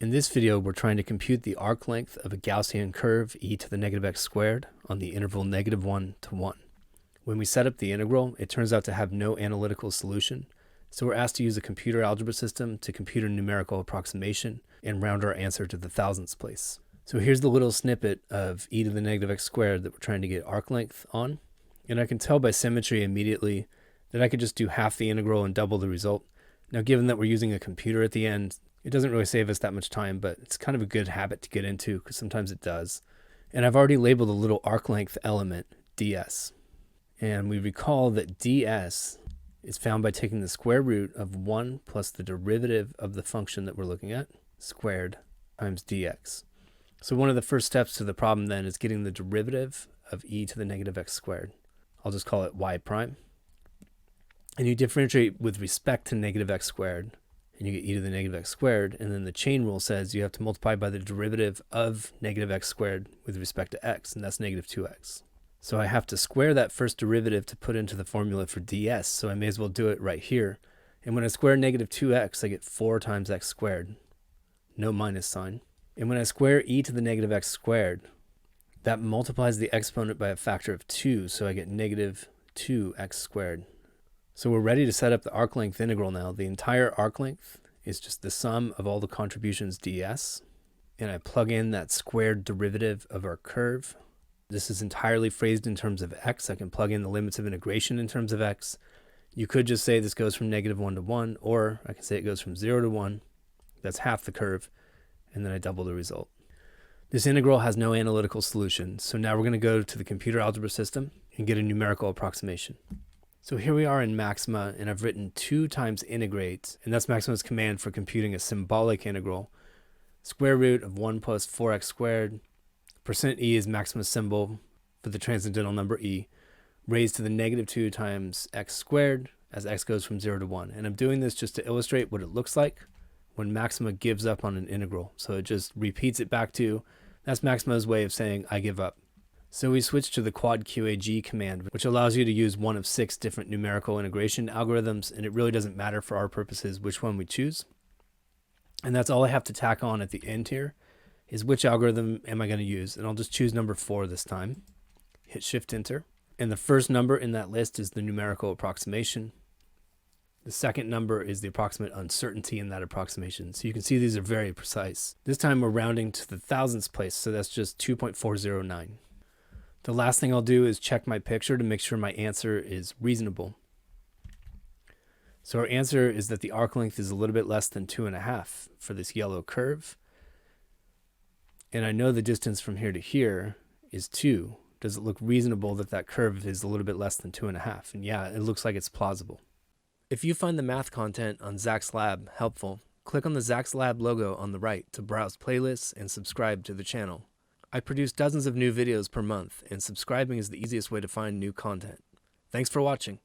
In this video, we're trying to compute the arc length of a Gaussian curve e to the negative x squared on the interval -1 to 1. When we set up the integral, it turns out to have no analytical solution, so we're asked to use a computer algebra system to compute a numerical approximation and round our answer to the thousandths place. So here's the little snippet of e to the negative x squared that we're trying to get arc length on, and I can tell by symmetry immediately that I could just do half the integral and double the result. Now, given that we're using a computer at the end, it doesn't really save us that much time, but it's kind of a good habit to get into because sometimes it does. And I've already labeled a little arc length element, ds. And we recall that ds is found by taking the square root of 1 plus the derivative of the function that we're looking at, squared, times dx. So one of the first steps to the problem then is getting the derivative of e to the negative x squared. I'll just call it y prime. And you differentiate with respect to negative x squared, and you get e to the negative x squared, and then the chain rule says you have to multiply by the derivative of negative x squared with respect to x, and that's negative 2x. So I have to square that first derivative to put into the formula for ds, so I may as well do it right here. And when I square negative 2x, I get 4 times x squared, no minus sign. And when I square e to the negative x squared, that multiplies the exponent by a factor of 2, so I get negative 2x squared. So we're ready to set up the arc length integral now. The entire arc length is just the sum of all the contributions ds, and I plug in that squared derivative of our curve. This is entirely phrased in terms of x. I can plug in the limits of integration in terms of x. You could just say this goes from -1 to 1, or I can say it goes from 0 to 1. That's half the curve, and then I double the result. This integral has no analytical solution, so now we're going to go to the computer algebra system and get a numerical approximation. So here we are in Maxima, and I've written 2 times integrate, and that's Maxima's command for computing a symbolic integral. Square root of 1 plus 4x squared, %e is Maxima's symbol for the transcendental number e, raised to the -2 times x squared as x goes from 0 to 1. And I'm doing this just to illustrate what it looks like when Maxima gives up on an integral. So it just repeats it back to, that's Maxima's way of saying I give up. So we switch to the quad-qag command, which allows you to use one of 6 different numerical integration algorithms, and it really doesn't matter for our purposes which one we choose. And that's all I have to tack on at the end here, is which algorithm am I going to use. And I'll just choose number 4 this time. Hit Shift-Enter. And the first number in that list is the numerical approximation. The second number is the approximate uncertainty in that approximation. So you can see these are very precise. This time we're rounding to the thousandths place, so that's just 2.409. The last thing I'll do is check my picture to make sure my answer is reasonable. So our answer is that the arc length is a little bit less than 2.5 for this yellow curve. And I know the distance from here to here is 2. Does it look reasonable that that curve is a little bit less than 2.5? And yeah, it looks like it's plausible. If you find the math content on Zach's Lab helpful, click on the Zach's Lab logo on the right to browse playlists and subscribe to the channel. I produce dozens of new videos per month, and subscribing is the easiest way to find new content. Thanks for watching.